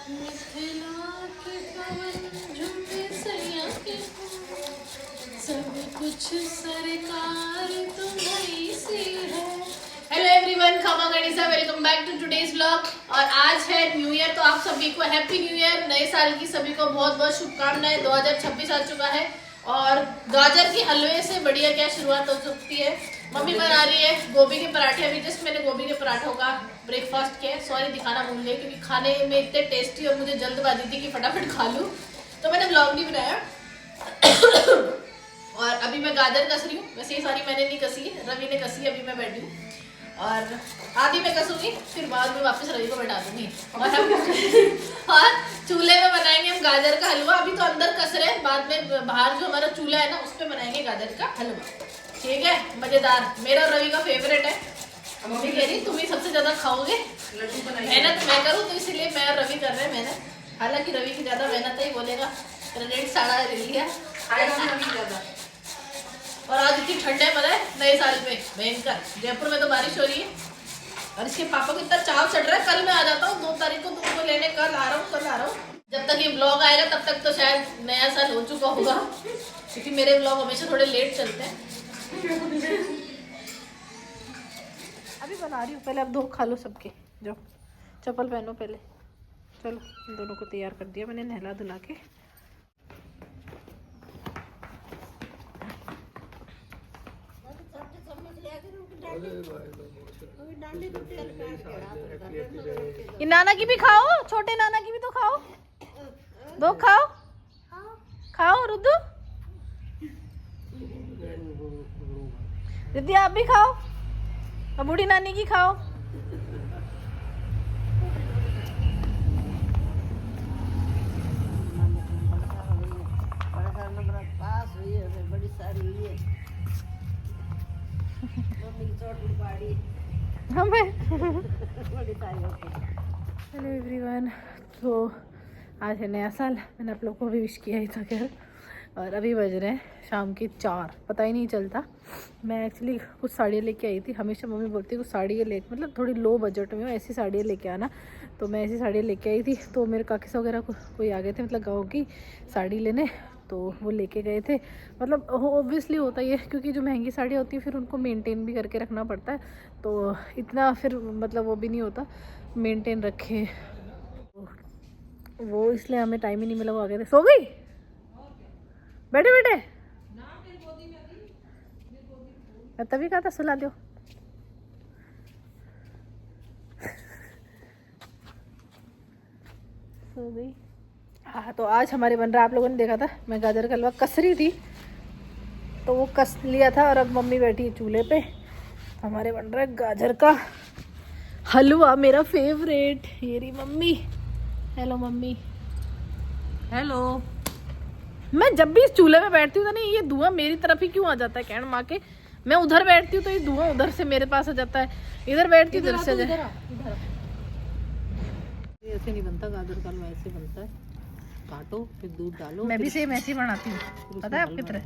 मिथिला के पवन झूमे सैया के सब कुछ सरकार तुम्हारी सी है। हेलो एवरीवन, खमा गणिसा, welcome back to today's vlog. और आज है न्यू ईयर, तो आप सभी को हैप्पी न्यू ईयर। नए साल की सभी को बहुत बहुत शुभकामनाएं। 2026 आ चुका है और गाजर के हलवे से बढ़िया क्या शुरुआत हो सकती है। मम्मी बना रही है गोभी के पराठे। अभी जस्ट मैंने गोभी के पराठों का ब्रेकफास्ट किया। सॉरी दिखाना भूल गई क्योंकि खाने में इतने टेस्टी और मुझे जल्दबाजी थी कि फटाफट खा लूँ, तो मैंने ब्लॉग नहीं बनाया। और अभी मैं गाजर कस रही हूँ। वैसे ये सारी मैंने नहीं कसी, रवि ने कसी। अभी मैं बैठी हूँ और आधी मैं कसूंगी, फिर बाद में वापस रवि को बैठा दूंगी। और हम और चूल्हे में बनाएंगे हम गाजर का हलवा। अभी तो अंदर कस रहे हैं, बाद में बाहर जो हमारा चूल्हा है ना उस पर बनाएंगे गाजर का हलवा। ठीक है, मजेदार। मेरा रवि का फेवरेट है। मम्मी कह रही तुम ही सबसे ज्यादा खाओगे, मेहनत मैं करूँ, तो इसलिए मैं और रवि कर रहे हैं मेहनत। हालांकि रवि की ज्यादा मेहनत है, बोलेगा क्रेडिट सारा ले लिया ज्यादा। और आज इतनी ठंड है, पता है, नए साल पे भयंकर। जयपुर में तो बारिश हो रही है और इसके पापा को इतना चाव चढ़ रहा है। कल मैं आ जाता हूँ, 2 तारीख को तुमको लेने। कल आ रहा हूँ। जब तक ये ब्लॉग आएगा तब तक तो शायद नया साल हो चुका होगा, क्योंकि मेरे ब्लॉग हमेशा थोड़े लेट चलते हैं। अभी बना रही हूँ, पहले अब 2 खा लो सबके। जो चप्पल पहनो पहले। चलो, इन दोनों को तैयार कर दिया मैंने नहला धुला के। ये नाना की भी खाओ, छोटे नाना की भी तो खाओ। 2 खाओ, खाओ रुद्दू। रिद्धि आप भी खाओ, और बूढ़ी नानी की खाओ। हेलो एवरीवन, तो आज है नया साल। मैंने आप लोग को भी विश किया ही था खैर। और अभी बज रहे हैं शाम के 4, पता ही नहीं चलता। मैं एक्चुअली कुछ साड़ियाँ लेके आई थी। हमेशा मम्मी बोलती है कुछ साड़ियाँ ले, मतलब थोड़ी लो बजट में हो ऐसी साड़ियाँ लेके आना। तो मैं ऐसी साड़ियाँ लेके आई थी। तो मेरे काकी वगैरह कोई आ गए थे, मतलब गाँव की साड़ी लेने, तो वो लेके गए थे। मतलब ऑब्वियसली होता ही है, क्योंकि जो महंगी साड़ियाँ होती है फिर उनको मेंटेन भी करके रखना पड़ता है। तो इतना फिर मतलब वो भी नहीं होता मेंटेन रखे, वो इसलिए हमें टाइम ही नहीं मिला। वो आ गए थे। सो गई, बैठे बैठे। मैं तभी कहा था सुला दो। सो गई। हाँ, तो आज हमारे बन रहा, आप लोगों ने देखा था मैं गाजर का हलवा कस रही थी, तो वो कस लिया था। और अब मम्मी बैठी है चूल्हे पे, हमारे बन रहा है गाजर का हलवा, मेरा फेवरेट। ये रही मम्मी। Hello mummy. हेलो। मैं जब भी इस चूल्हे पे बैठती हूँ तो नहीं, ये धुआं मेरी तरफ ही क्यों आ जाता है कहण माँ के। मैं उधर बैठती हूँ तो ये धुआं उधर से मेरे पास आ जाता है, इधर बैठती हूँ इधर से। ऐसे नहीं बनता गाजर का हलवा, ऐसे बनता है। काटो, फिर दूध डालो। मैं भी सेम ऐसे ही बनाती हूँ, पता है आपकी तरह।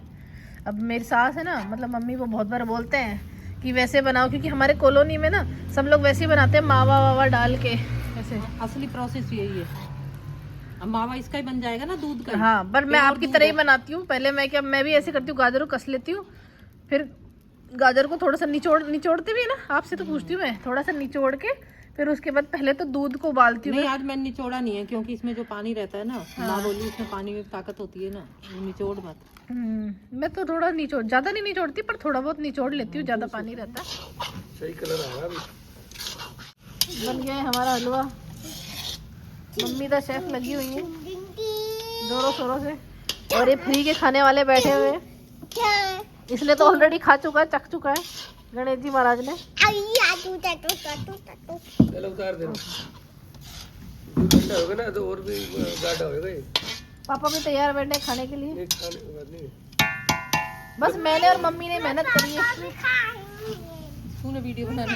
अब मेरी सास है ना, मतलब मम्मी वो बहुत बार बोलते हैं कि वैसे बनाओ, क्योंकि हमारे कॉलोनी में ना सब लोग वैसे ही बनाते हैं, मावा वावा डाल के। ऐसे असली प्रोसेस यही है। अब मावा इसका ही बन जाएगा ना, दूध का। हाँ, पर मैं आपकी तरह ही बनाती हूँ। पहले मैं भी ऐसे करती हूँ, गाजर को कस लेती हूँ, फिर गाजर को थोड़ा सा निचोड़ती भी है ना, आपसे तो पूछती हूँ मैं, थोड़ा सा निचोड़ के फिर उसके बाद पहले तो दूध को उबालती हूँ। नहीं, आज मैंने निचोड़ा नहीं है, क्योंकि इसमें जो पानी रहता है ना, हाँ। बोली इसमें पानी में ताकत होती है ना, निचोड़ मत। मैं तो थोड़ा ज्यादा नहीं निचोड़ती, पर थोड़ा बहुत निचोड़ लेती हूँ, ज्यादा पानी रहता है। सही कलर आ रहा है। बन गया है हमारा हलवा। मम्मी द शेफ लगी हुई है जोरों शोरों से, और ये फ्री के खाने वाले बैठे हुए हैं। इसलिए तो ऑलरेडी खा चुका है, चख चुका है गणेश जी महाराज ने। चलो उतार दे ना, तो और भी गाढ़ा होगा। पापा भी तैयार बैठे खाने के लिए। बस मैंने और मम्मी ने मेहनत करी है। तूने वीडियो बनाने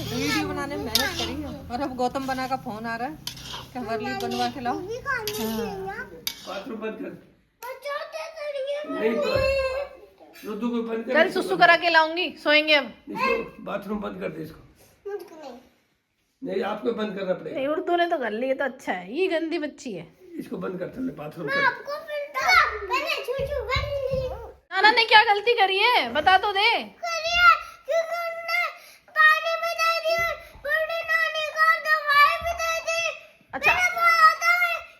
वीडियो बनाने में मेहनत करी है। और अब गौतम बना का फोन आ रहा है कि हमारे लिए बनवा के लाओ। बाथरूम बंद कर। कल सुसु करा के लाऊंगी, सोएंगे अब। बाथरूम बंद कर दे इसको। नहीं, आपको बंद करना पड़ेगा। नहीं, उर्दू ने तो कर ली, ये तो अच्छा है। ये गंदी बच्ची है, इसको बंद कर ले, बाथरूम मैं आपको फिर मैंने छू कर ली। नाना ने क्या गलती करी है बता तो दे। करिए क्योंकि उन्होंने पानी भी दे दी, बूढ़ी नानी को दवाई भी दे दी। अच्छा मैंने बोला था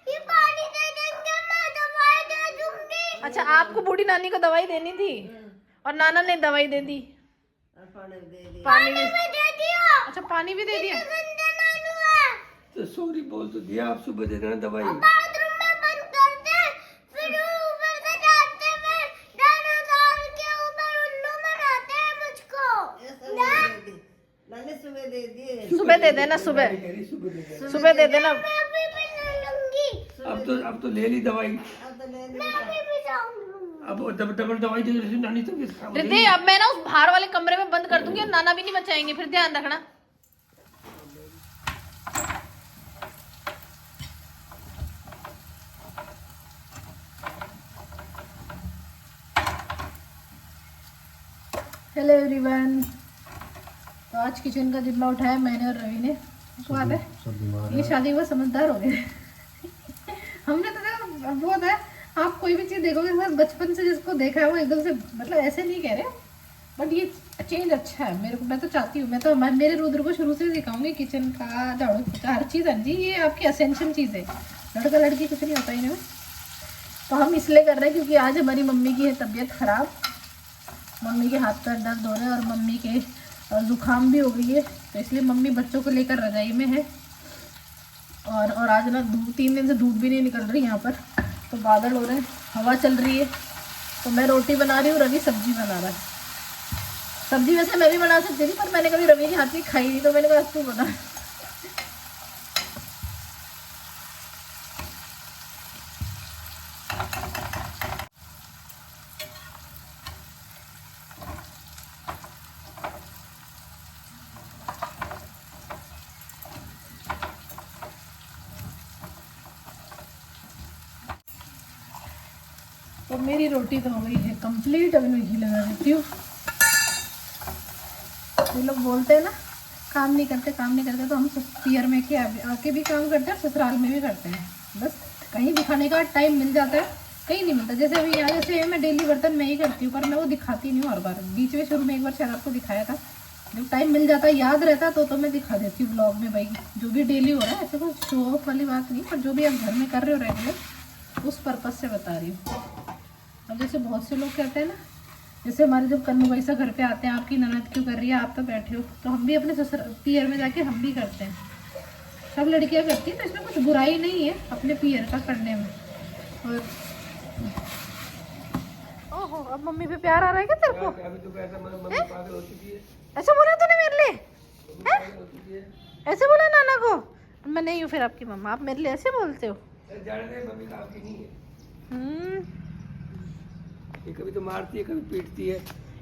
ये पानी दे देंगे, मैं दवाई दे दूंगी। अच्छा, आपको बूढ़ी नानी को दवाई देनी थी और नाना ने दवाई दे दी, पानी भी दे दिया। अच्छा पानी भी दे दिया। गंदे नानू है। तो सॉरी बोल तो दिया, आप सुबह दे देना दवाई। बाथरूम में बंद कर दे, फिर ऊपर से जाते में डायनासोर के ऊपर उल्लू बनाते हैं मुझको। मैंने सुबह दे दिए। सुबह दे देना, सुबह कह रही सुबह दे देना। सुबह दे देना। मैं अभी भी नहीं लूंगी, अब तो ले ली दवाई, अब तो ले मैं अभी भी जाऊंगी। अब डबल दवाई दे रही नानी, तबीयत खराब हो रिद्धि, अब मैं ना उस बाहर वाले कमरे में बंद कर दूंगी और नाना भी नहीं बचाएंगे, फिर ध्यान रखना। हेलो एवरीवन, तो आज किचन का जिम्मा उठाया मैंने और रवि ने। बात है ये शादी हुआ समझदार हो गए। हमने तो देखो, अब वो होता है, आप कोई भी चीज़ देखोगे बचपन से जिसको देखा है वो एकदम से, मतलब ऐसे नहीं कह रहे, बट ये चेंज अच्छा है मेरे को। मैं तो चाहती हूँ, मैं तो मेरे रुद्र को शुरू से सिखाऊंगी किचन का, झाड़ू पोछा, हर चीज़। हाँ जी, ये आपकी असेंशियल चीज़ है, लड़का लड़की कुछ नहीं होता इनमें। तो हम इसलिए कर रहे हैं क्योंकि आज हमारी मम्मी की है तबीयत ख़राब, मम्मी के हाथ पैर दर्द हो रहे हैं और मम्मी के ज़ुकाम भी हो गई है, तो इसलिए मम्मी बच्चों को लेकर रजाई में है। और आज ना 3 दिन से धूप भी नहीं निकल रही यहाँ पर, तो बादल हो रहे हैं, हवा चल रही है। तो मैं रोटी बना रही हूँ, रवि सब्जी बना रहा है। सब्जी वैसे मैं भी बना सकती थी, पर मैंने कभी रवि के हाथ की खाई नहीं, तो मैंने कहा तू बना। तो मेरी रोटी तो हो गई है कंप्लीट, अभी मैं घी लगा देती हूँ। ये लोग बोलते हैं ना काम नहीं करते, तो हम पियर में के आके भी काम करते हैं, ससुराल में भी करते हैं। बस कहीं दिखाने का टाइम मिल जाता है, कहीं नहीं मिलता। जैसे अभी यहाँ जैसे मैं डेली बर्तन मैं ही करती हूँ, पर मैं वो दिखाती नहीं हूँ हर बार। बीच में शुरू में एक बार शायद आपको दिखाया था, जब टाइम मिल जाता है, याद रहता तो मैं दिखा देती हूँ ब्लॉग में। भाई जो भी डेली हो रहा है, ऐसे कोई शो ऑफ वाली बात नहीं, पर जो भी आप घर में कर रहे हो रेगुलर, उस पर्पज़ से बता रही हूँ। अब जैसे बहुत से लोग कहते हैं ना, जैसे हमारे जब कन्नू भाई सा घर पे आते हैं, आपकी ननद क्यों कर रही है, आप तो बैठे हो, तो हम भी अपने ससुर पियर में जाके हम भी करते हैं। सब लड़कियां करती हैं, तो इसमें कुछ बुराई नहीं है अपने पियर का करने में। और ओहो, अब मम्मी पे प्यार आ रहा है क्या तेरे को? अभी तो कहता मम्मी पागल हो चुकी है, ऐसा बोला तूने मेरे लिए? ऐसे बोला नाना को? मैं नहीं हूँ फिर आपकी मम्मा, आप मेरे लिए ऐसे बोलते हो? जाने दे, मम्मी तो आपकी नहीं है। ये कभी तो मारती है, कभी पीटती है।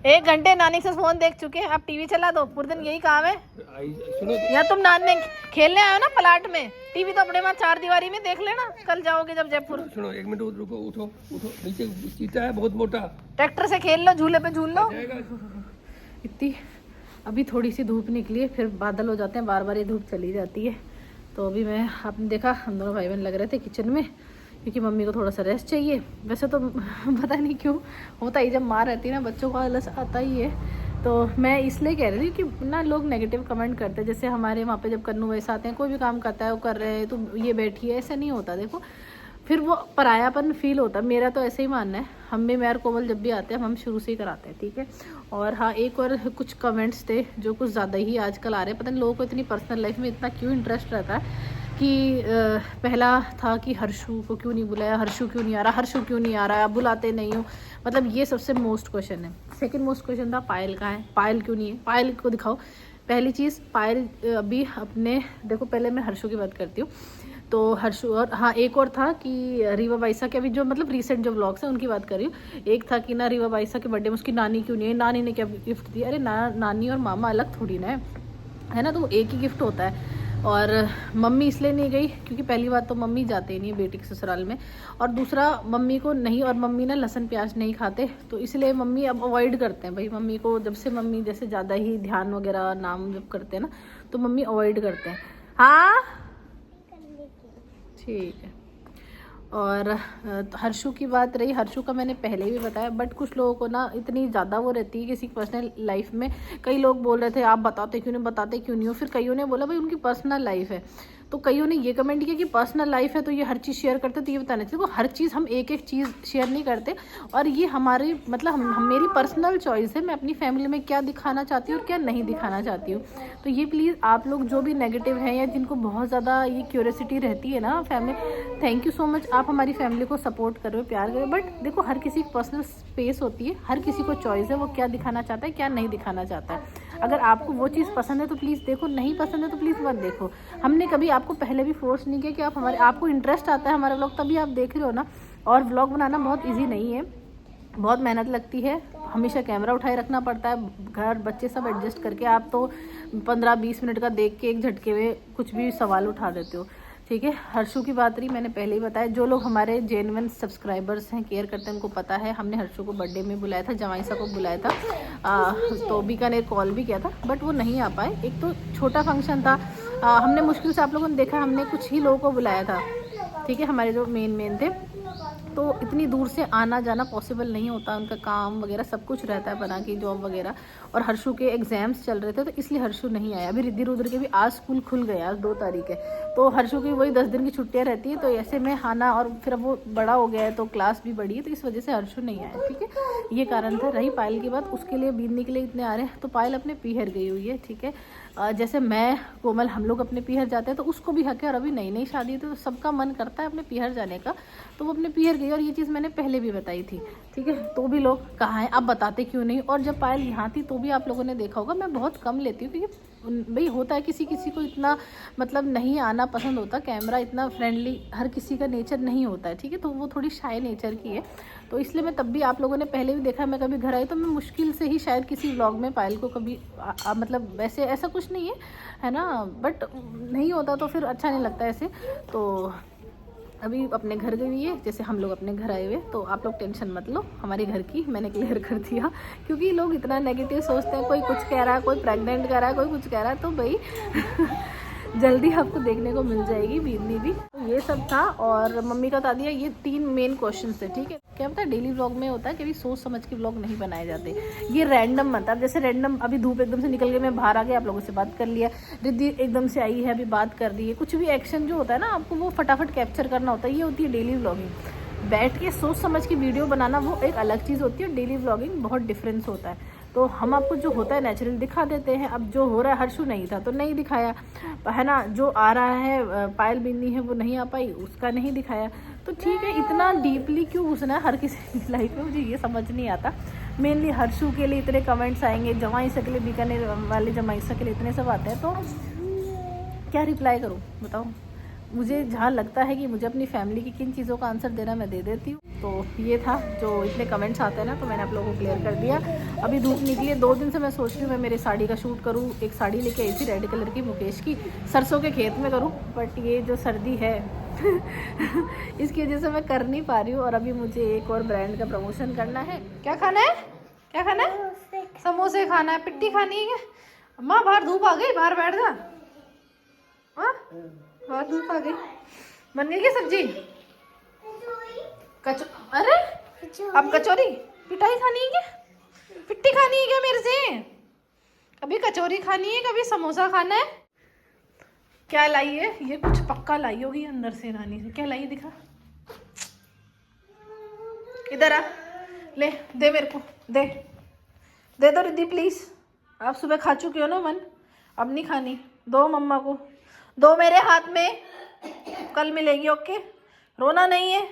1 घंटे नानी से फोन देख चुके हैं, अब टीवी चला दो। पूरे दिन यही काम है। सुनो या तुम नानी खेलने आए हो ना प्लाट में, टीवी तो अपने वहाँ 4 दीवारी में देख लेना, कल जाओगे जब जयपुर। सुनो 1 मिनट रुको, उठो नीचे चीता है बहुत मोटा, ट्रैक्टर से खेल लो, झूले पे झूल लो। जाएगा। इतनी अभी थोड़ी सी धूप निकली है, फिर बादल हो जाते हैं, बार बार ये धूप चली जाती है। तो अभी मैं, आपने देखा हम दोनों भाई बहन लग रहे थे किचन में, क्योंकि मम्मी को थोड़ा सा रेस्ट चाहिए। वैसे तो पता नहीं क्यों होता ही, जब माँ रहती है ना बच्चों को आलस आता ही है। तो मैं इसलिए कह रही थी कि ना लोग नेगेटिव कमेंट करते हैं, जैसे हमारे वहाँ पे जब कन्नू वैसे आते हैं, कोई भी काम करता है वो कर रहे हैं तो ये बैठी है, ऐसा नहीं होता। देखो फिर वो परायापन फील होता है। मेरा तो ऐसे ही मानना है, हम भी, मैं और कोमल जब भी आते हैं हम शुरू से ही कराते हैं, ठीक है। और हाँ, एक और कुछ कमेंट्स थे जो कुछ ज़्यादा ही आजकल आ रहे हैं, पता नहीं लोगों को इतनी पर्सनल लाइफ में इतना क्यों इंटरेस्ट रहता है। कि पहला था कि हर्षू को क्यों नहीं बुलाया, हर्षू क्यों नहीं आ रहा, हर्षू क्यों नहीं आ रहा है, आप बुलाते नहीं हो, मतलब ये सबसे मोस्ट क्वेश्चन है। सेकंड मोस्ट क्वेश्चन था पायल कहाँ है, पायल क्यों नहीं है, पायल को दिखाओ। पहली चीज़, पायल अभी अपने, देखो पहले मैं हर्षू की बात करती हूँ। तो हर्षू, और हाँ एक और था कि रीवा बाईसा के अभी जो मतलब रिसेंट जो व्लॉग्स हैं उनकी बात कर रही हूँ। एक था कि ना रीवा बाईसा के बर्थडे में उसकी नानी क्यों नहीं है, नानी ने क्या गिफ्ट दिया। अरे नानी और मामा अलग थोड़ी ना है ना, तो एक ही गिफ्ट होता है। और मम्मी इसलिए नहीं गई क्योंकि पहली बात तो मम्मी जाते ही नहीं है बेटी के ससुराल में, और दूसरा मम्मी को नहीं, और मम्मी ना लहसुन प्याज नहीं खाते, तो इसलिए मम्मी अब अवॉइड करते हैं। भाई मम्मी को जब से मम्मी जैसे ज़्यादा ही ध्यान वगैरह नाम जब करते हैं ना, तो मम्मी अवॉइड करते हैं। हाँ ठीक है। और हर्षु की बात रही, हर्षु का मैंने पहले भी बताया, बट कुछ लोगों को ना इतनी ज़्यादा वो रहती है किसी पर्सनल लाइफ में। कई लोग बोल रहे थे आप बताते क्यों नहीं हो, फिर कईयों ने बोला भाई उनकी पर्सनल लाइफ है, तो कईयों ने ये कमेंट किया कि पर्सनल लाइफ है तो ये हर चीज़ शेयर करते, तो ये बताना चाहिए। देखो हर चीज़ हम एक एक चीज़ शेयर नहीं करते, और ये हमारी मतलब मेरी पर्सनल चॉइस है, मैं अपनी फैमिली में क्या दिखाना चाहती हूँ और क्या नहीं दिखाना चाहती हूँ। तो ये प्लीज़ आप लोग जो भी नेगेटिव हैं या जिनको बहुत ज़्यादा ये क्यूरियोसिटी रहती है ना family, thank you so much, आप हमारी फैमिली को सपोर्ट कर रहे हो, प्यार करो, बट देखो हर किसी की पर्सनल स्पेस होती है, हर किसी को चॉइस है वो क्या दिखाना चाहता है क्या नहीं दिखाना चाहता है। अगर आपको वो चीज़ पसंद है तो प्लीज़ देखो, नहीं पसंद है तो प्लीज़ मत देखो। हमने कभी आपको पहले भी फोर्स नहीं किया कि आप आपको इंटरेस्ट आता है हमारा व्लॉग तभी आप देख रहे हो ना। और व्लॉग बनाना बहुत ईजी नहीं है, बहुत मेहनत लगती है, हमेशा कैमरा उठाए रखना पड़ता है, घर बच्चे सब एडजस्ट करके आप तो 15-20 मिनट का देख के एक झटके में कुछ भी सवाल उठा देते हो, ठीक है। हर्षु की बात रही, मैंने पहले ही बताया, जो लोग हमारे जेन्युइन सब्सक्राइबर्स हैं, केयर करते हैं, उनको पता है हमने हर्षु को बर्थडे में बुलाया था, जवाई साहब को बुलाया था, तो बीकानेर कॉल भी किया था, बट वो नहीं आ पाए। एक तो छोटा फंक्शन था, हमने मुश्किल से, आप लोगों ने देखा, हमने कुछ ही लोगों को बुलाया था, ठीक है, हमारे जो मेन थे, तो इतनी दूर से आना जाना पॉसिबल नहीं होता, उनका काम वगैरह सब कुछ रहता है, बना की जॉब वगैरह, और हर्षु के एग्जाम्स चल रहे थे तो इसलिए हर्षु नहीं आया। अभी रिद्धि रुद्र के भी आज स्कूल खुल गया, आज 2 तारीख है, तो हर्षु की वही 10 दिन की छुट्टियां रहती है, तो ऐसे में आना, और फिर अब वो बड़ा हो गया है तो क्लास भी बड़ी है, तो इस वजह से हर्षु नहीं आया, ठीक है, ये कारण था। रही पायल की बात, उसके लिए बीतने के लिए इतने आ रहे हैं, तो पायल अपने पीहर गई हुई है, ठीक है, जैसे मैं कोमल हम लोग अपने पीहर जाते हैं तो उसको भी हक है, और अभी नई नई शादी तो सबका मन करता है अपने पीहर जाने का, तो वो अपने पीहर गई, और ये चीज़ मैंने पहले भी बताई थी, ठीक है। तो भी लोग कहाँ हैं, आप बताते क्यों नहीं, और जब पायल यहाँ थी तो भी आप लोगों ने देखा होगा मैं बहुत कम लेती हूँ, क्योंकि भाई होता है किसी किसी को इतना मतलब नहीं आना पसंद होता, कैमरा इतना फ्रेंडली हर किसी का नेचर नहीं होता है, ठीक है, तो वो थोड़ी शाय नेचर की है, तो इसलिए मैं तब भी, आप लोगों ने पहले भी देखा, मैं कभी घर आई तो मैं मुश्किल से ही शायद किसी व्लॉग में पायल को कभी मतलब वैसे ऐसा कुछ नहीं है ना, बट नहीं होता तो फिर अच्छा नहीं लगता ऐसे। तो अभी अपने घर गई हुई है, जैसे हम लोग अपने घर आए हुए, तो आप लोग टेंशन मत लो हमारे घर की, मैंने क्लियर कर दिया, क्योंकि लोग इतना नेगेटिव सोचते हैं, कोई कुछ कह रहा है, कोई प्रेग्नेंट कह रहा है, कोई कुछ कह रहा है, तो भाई जल्दी आपको देखने को मिल जाएगी बीतनी भी। तो ये सब था, और मम्मी का बता दिया, ये 3 मेन क्वेश्चन थे, ठीक है। क्या पता है डेली व्लॉग में होता है कि सोच समझ के व्लॉग नहीं बनाए जाते, ये रैंडम मत, अब जैसे रैंडम अभी धूप एकदम से निकल गई, मैं बाहर आ गया, आप लोगों से बात कर लिया, रिद्धि एकदम से आई है अभी बात कर रही है, कुछ भी एक्शन जो होता है ना आपको वो फटाफट कैप्चर करना होता है, ये होती है डेली व्लॉगिंग। बैठ के सोच समझ के वीडियो बनाना वो एक अलग चीज़ होती है, डेली व्लॉगिंग बहुत डिफरेंस होता है। तो हम आपको जो होता है नेचुरल दिखा देते हैं, अब जो हो रहा है, हर्षु नहीं था तो नहीं दिखाया है ना, जो आ रहा है पायल बिन्नी है वो नहीं आ पाई, उसका नहीं दिखाया, तो ठीक है, इतना डीपली क्यों घुसना है हर किसी की लाइफ में, मुझे ये समझ नहीं आता। मेनली हर्षु के लिए इतने कमेंट्स आएंगे, जमाई सा के लिए, बीकानेर वाले जमाई सा के लिए इतने सब आते हैं, तो क्या रिप्लाई करूँ बताओ। मुझे जहाँ लगता है कि मुझे अपनी फैमिली की किन चीज़ों का आंसर देना, मैं दे देती हूँ। तो ये था, जो इतने कमेंट्स आते हैं ना, तो मैंने आप लोगों को क्लियर कर दिया। अभी धूप निकली है, 2 दिन से मैं सोच रही हूँ मैं मेरे साड़ी का शूट करूँ, एक साड़ी लेके आई थी रेड कलर की मुकेश की, सरसों के खेत में करूँ, बट ये जो सर्दी है इसकी वजह से मैं कर नहीं पा रही हूँ। और अभी मुझे एक और ब्रांड का प्रमोशन करना है। क्या खाना है, क्या खाना है? समोसे खाना है, पिट्टी खानी है क्या? अम्मा बाहर धूप आ गई, बाहर बैठ जा, बाहर धूप आ गई। बन गई क्या सब्जी? अरे अब कचौरी पिटाई खानी है क्या? पिट्टी खानी है क्या मेरे से? कभी कचौरी खानी है, कभी समोसा खाना है। क्या लाई है ये? कुछ पक्का लाई होगी अंदर से नानी से। क्या लाई है दिखा, इधर आ, ले दे मेरे को, दे दो रिद्धि प्लीज। आप सुबह खा चुके हो ना मन, अब नहीं खानी, दो मम्मा को, दो मेरे हाथ में, कल मिलेगी, ओके? रोना नहीं है,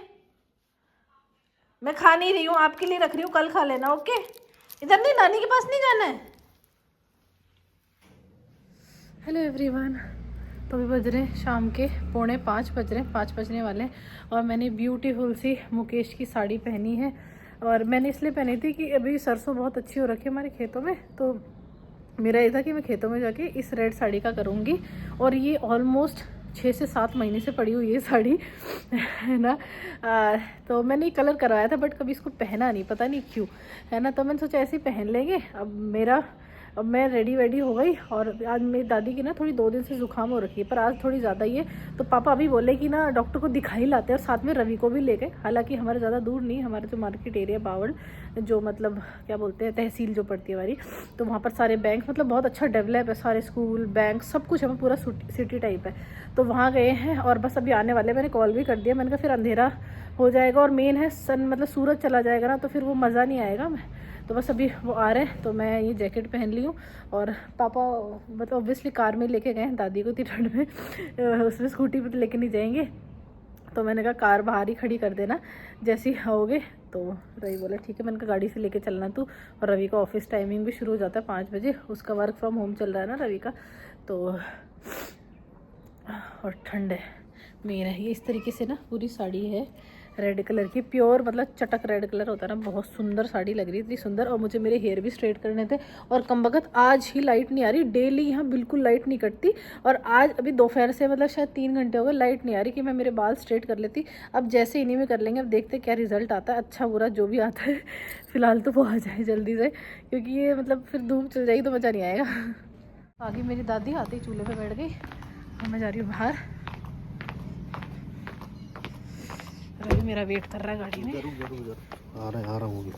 मैं खा नहीं रही हूँ, आपके लिए रख रही हूँ, कल खा लेना, ओके? इधर नहीं, नानी के पास नहीं जाना है। हेलो एवरीवन, तो अभी बज रहे शाम के 4:45 बज रहे, 5 बजने वाले हैं, और मैंने ब्यूटीफुल सी मुकेश की साड़ी पहनी है। और मैंने इसलिए पहनी थी कि अभी सरसों बहुत अच्छी हो रखी है हमारे खेतों में, तो मेरा ये था कि मैं खेतों में जाके इस रेड साड़ी का करूँगी। और ये ऑलमोस्ट 6 से 7 महीने से पड़ी हुई है साड़ी है ना। तो मैंने ये कलर करवाया था, बट कभी इसको पहना नहीं, पता नहीं क्यों, है ना। तो मैंने सोचा ऐसे ही पहन लेंगे। अब मेरा अब मैं रेडी वेडी हो गई और आज मेरी दादी की ना थोड़ी 2 दिन से जुकाम हो रखी है, पर आज थोड़ी ज़्यादा ही है। तो पापा अभी बोले कि ना डॉक्टर को दिखा ही लाते हैं और साथ में रवि को भी ले गए। हालांकि हमारे ज़्यादा दूर नहीं, हमारे जो मार्केट एरिया बावल, जो मतलब क्या बोलते हैं तहसील जो पड़ती है हमारी, तो वहाँ पर सारे बैंक मतलब बहुत अच्छा डेवलप है, सारे स्कूल बैंक सब कुछ है, पूरा सिटी टाइप है। तो वहाँ गए हैं और बस अभी आने वाले, मैंने कॉल भी कर दिया, मैंने कहा फिर अंधेरा हो जाएगा और मेन है सन मतलब सूरज चला जाएगा ना, तो फिर वो मज़ा नहीं आएगा। तो बस अभी वो आ रहे हैं, तो मैं ये जैकेट पहन ली हूँ और पापा मतलब ऑब्वियसली कार में लेके गए हैं दादी को इतनी ठंड में, उसमें स्कूटी पर तो लेके नहीं जाएंगे। तो मैंने कहा कार बाहर ही खड़ी कर देना जैसे ही आओगे। तो रवि बोला ठीक है, मैंने कहा गाड़ी से लेके चलना तू। और रवि का ऑफिस टाइमिंग भी शुरू हो जाता है 5 बजे, उसका वर्क फ्रॉम होम चल रहा है ना रवि का। तो और ठंड है मेन है। ये इस तरीके से ना पूरी साड़ी है रेड कलर की, प्योर मतलब चटक रेड कलर होता है ना, बहुत सुंदर साड़ी लग रही है, इतनी सुंदर। और मुझे मेरे हेयर भी स्ट्रेट करने थे और कमबख्त आज ही लाइट नहीं आ रही, डेली यहाँ बिल्कुल लाइट नहीं कटती। और आज अभी दोपहर से मतलब शायद 3 घंटे हो गए लाइट नहीं आ रही कि मैं मेरे बाल स्ट्रेट कर लेती। अब जैसे इन्हीं में कर लेंगे, अब देखते क्या रिजल्ट आता है, अच्छा बुरा जो भी आता है। फिलहाल तो वो आ जाए जल्दी से, क्योंकि ये मतलब फिर धूप चल जाएगी तो मज़ा नहीं आएगा। आगे मेरी दादी आती चूल्हे पर बैठ गई और मैं जा रही हूँ बाहर। रवि मेरा वेट कर रहा है गाड़ी में। आ रहा हूँ।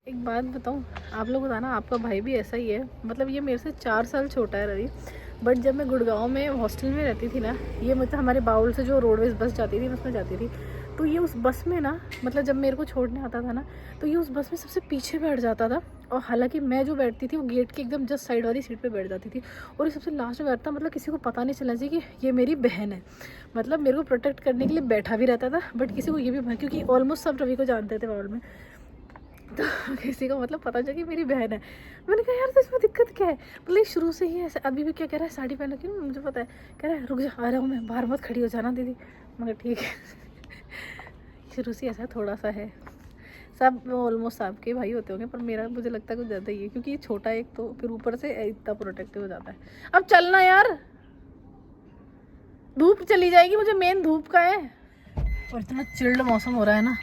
एक बात बताऊँ, आप लोग बताना आपका भाई भी ऐसा ही है। मतलब ये मेरे से 4 साल छोटा है रवि, बट जब मैं गुड़गांव में हॉस्टल में रहती थी ना, ये मतलब हमारे बाउल से जो रोडवेज बस जाती थी उसमें जाती थी, तो ये उस बस में ना मतलब जब मेरे को छोड़ने आता था ना, तो ये उस बस में सबसे पीछे बैठ जाता था। और हालांकि मैं जो बैठती थी वो गेट के एकदम जस्ट साइड वाली सीट पे बैठ जाती थी, और ये सबसे लास्ट में बैठता। मतलब किसी को पता नहीं चलना चाहिए कि ये मेरी बहन है, मतलब मेरे को प्रोटेक्ट करने के लिए बैठा भी रहता था। बट किसी को ये भी, क्योंकि ऑलमोस्ट सब रवि को जानते थे बाउल में, तो किसी को मतलब पता चला कि मेरी बहन है। मैंने कहा यार तो इसमें दिक्कत क्या है, मतलब शुरू से ही ऐसे। अभी भी क्या कह रहा है, साड़ी पहन क्यों, मुझे पता है, कह रहा है रुक जा आ रहा हूँ मैं, बाहर मत खड़ी हो जाना दीदी। मगर ठीक है, शुरू से ऐसा थोड़ा सा है। सब ऑलमोस्ट आपके भाई होते होंगे, पर मेरा मुझे लगता है कुछ ज़्यादा ही है, क्योंकि ये छोटा एक तो फिर ऊपर से इतना प्रोटेक्टिव हो जाता है। अब चलना यार, धूप चली जाएगी, मुझे मेन धूप का है। और इतना चिल्ड मौसम हो रहा है ना,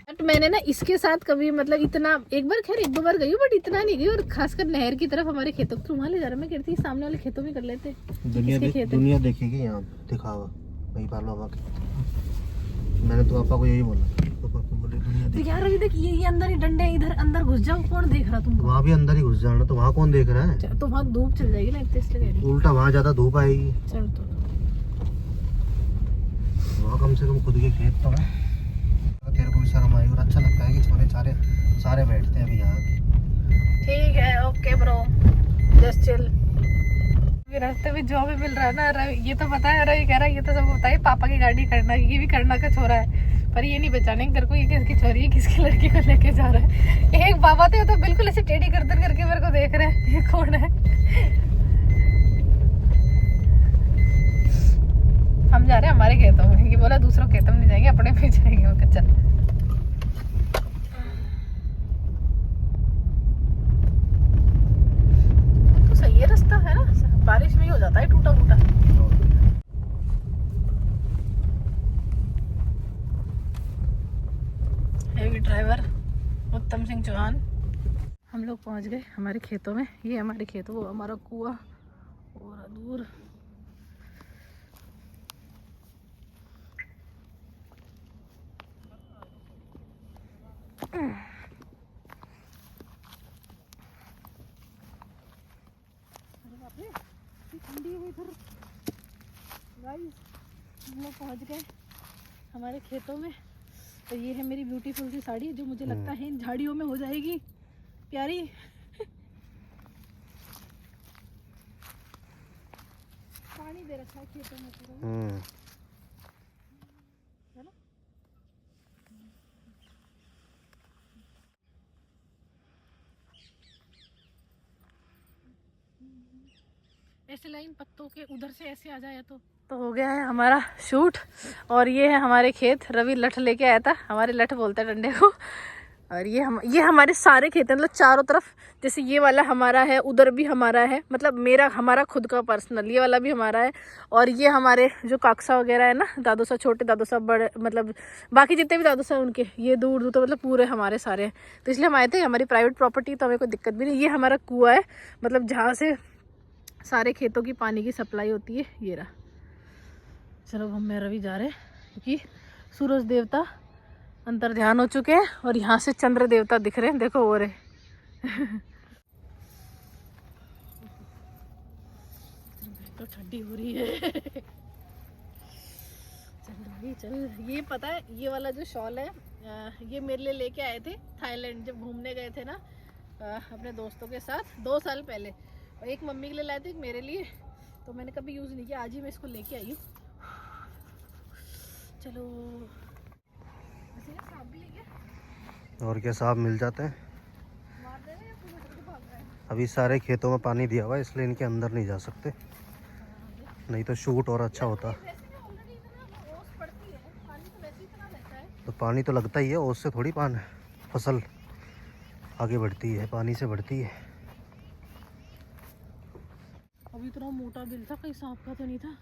बट मैंने ना इसके साथ कभी मतलब इतना, एक बार खैर 1-2 बार गई हूँ, बट इतना नहीं गई। और खासकर नहर की तरफ हमारे खेतों को वहाँ ले जा रहा, मैं कहती सामने वाले खेतों में कर लेते। दुनिया देखेगी यहाँ दिखावा भाई बाबा के। मैंने तो पापा को यही बोला, पापा को बोले दुनिया तो यार अभी देख ये अंदर ही डंडे, इधर अंदर घुस जाओ, कौन देख रहा तुमको? वहाँ भी अंदर ही घुस जाना, तो वहाँ कौन देख रहा है? तो वहाँ धूप चल जाएगी ना, इसलिए उल्टा वहाँ ज्यादा धूप आएगी। चल तो वहाँ कम से कम खुद के खेत तो है। तेरे को भी शर्म आई और अच्छा लगता है कि छोरे सारे बैठते हैं अभी यहाँ। ठीक है, ओके ब्रो, जस्ट चिल। रास्ते में जो भी मिल रहा है ना, रवि ये तो पता है, रवि कह रहा है ये तो सबको पता है पापा की गाड़ी करना, ये भी करना का छोरा है, पर ये नहीं पहचाने तेरे को ये किसकी छोरी है, किसकी लड़की को लेके जा रहा है। एक बाबा थे तो बिल्कुल ऐसे टेढ़ी गर्दन करके मेरे को देख रहे हैं, ये कौन है? हम जा रहे हैं हमारे खेतों में, ये बोला दूसरों खेतों में नहीं जाएंगे, अपने में जाएंगे। वो कच्चा तो सही है रास्ता है ना, बारिश में ही हो जाता है टूटा फूटा। हेवी ड्राइवर उत्तम सिंह चौहान। हम लोग पहुंच गए हमारे खेतों में, ये हमारे खेत, वो हमारा कुआं और दूर। ठंडी हुई इधर गाइस, हम लोग पहुंच गए हमारे खेतों में। तो ये है मेरी ब्यूटीफुल सी साड़ी, जो मुझे लगता है इन झाड़ियों में हो जाएगी प्यारी। पानी दे रखा है खेतों में पूरा, है ना? ऐसे लाइन पत्तों के उधर से ऐसे आ जाए तो हो गया है हमारा शूट। और ये है हमारे खेत, रवि लठ लेके आया था, हमारे लठ बोलते हैं डंडे को। और ये हमारे सारे खेत हैं, मतलब चारों तरफ। जैसे ये वाला हमारा है, उधर भी हमारा है, मतलब हमारा खुद का पर्सनल, ये वाला भी हमारा है। और ये हमारे जो काकसा वगैरह है ना, दादू साहब छोटे, दादू साहब बड़े, मतलब बाकी जितने भी दादू साहब उनके, ये दूर तो मतलब पूरे हमारे सारे हैं। तो इसलिए हम आए थे, हमारी प्राइवेट प्रॉपर्टी, तो हमें कोई दिक्कत भी नहीं। ये हमारा कुआं है, मतलब जहाँ से सारे खेतों की पानी की सप्लाई होती है, ये रहा। चलो हम मैं रवि जा रहे हैं, क्योंकि सूरज देवता अंतर ध्यान हो चुके हैं और यहाँ से चंद्र देवता दिख रहे हैं, देखो हो रहे। तो ठंडी हो रही है। चल ये पता है, ये वाला जो शॉल है, ये मेरे लिए लेके आए थे थाईलैंड, जब घूमने गए थे ना अपने दोस्तों के साथ 2 साल पहले। और एक मम्मी के लिए लाए थे, एक मेरे लिए, तो मैंने कभी यूज़ नहीं किया, आज ही मैं इसको लेके आई हूँ। चलो और क्या, सांप मिल जाते हैं। अभी सारे खेतों में पानी दिया हुआ है, इसलिए इनके अंदर नहीं जा सकते, नहीं तो शूट और अच्छा होता। तो पानी तो लगता ही है, ओस से थोड़ी फसल आगे बढ़ती है, पानी से बढ़ती है। अभी इतना मोटा बिल था, कहीं सांप का तो नहीं था।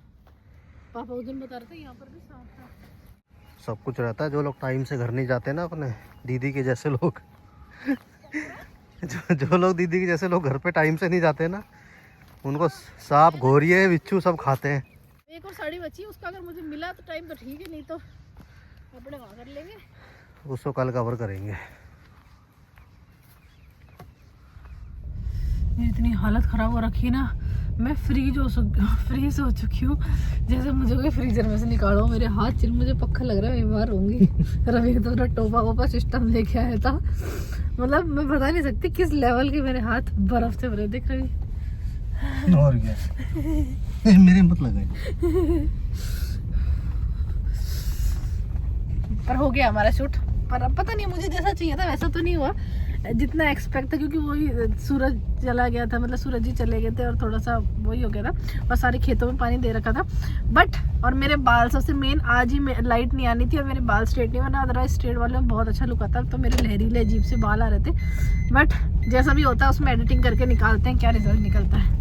पापा उस दिन बता रहे थे यहाँ पर भी सांप था। सब कुछ रहता है, जो लोग टाइम से घर नहीं जाते ना, अपने दीदी के जैसे लोग जो लोग दीदी के जैसे लोग घर पे टाइम से नहीं जाते ना, उनको सांप, घोरिये, बिच्छू सब खाते हैं। एक और साड़ी बची, उसका अगर मुझे मिला तो टाइम तो ठीक है, नहीं तो कपड़े वहाँ कर लेंगे, उसको कल कवर करेंगे। इतनी हालत ख़राब हो रखी है ना, मैं फ्रीज हो चुकी हूँ। जैसे मुझे कोई फ्रीजर में से निकालो, मेरे हाथ चिर, मुझे पक्का लग रहा है मैं बीमार होंगी। रवि तो अपना टोपा सिस्टम लेके आया था, मतलब मैं बता नहीं सकती किस लेवल के मेरे हाथ बर्फ से भरे, देख रही। और क्या मेरे मत लगाए। पर हो गया हमारा शूट, पर अब पता नहीं मुझे जैसा चाहिए था वैसा तो नहीं हुआ, जितना एक्सपेक्ट था, क्योंकि वही सूरज चला गया था, मतलब सूरज जी चले गए थे और थोड़ा सा वही हो गया था, और सारे खेतों में पानी दे रखा था। बट और मेरे बाल, सबसे मेन आज ही लाइट नहीं आनी थी और मेरे बाल स्ट्रेट नहीं बना, अदरवाइज स्ट्रेट वाले में बहुत अच्छा लुक आता। तो मेरे लहरीले अजीब से बाल आ रहे थे, बट जैसा भी होता है उसमें एडिटिंग करके निकालते हैं, क्या रिजल्ट निकलता है।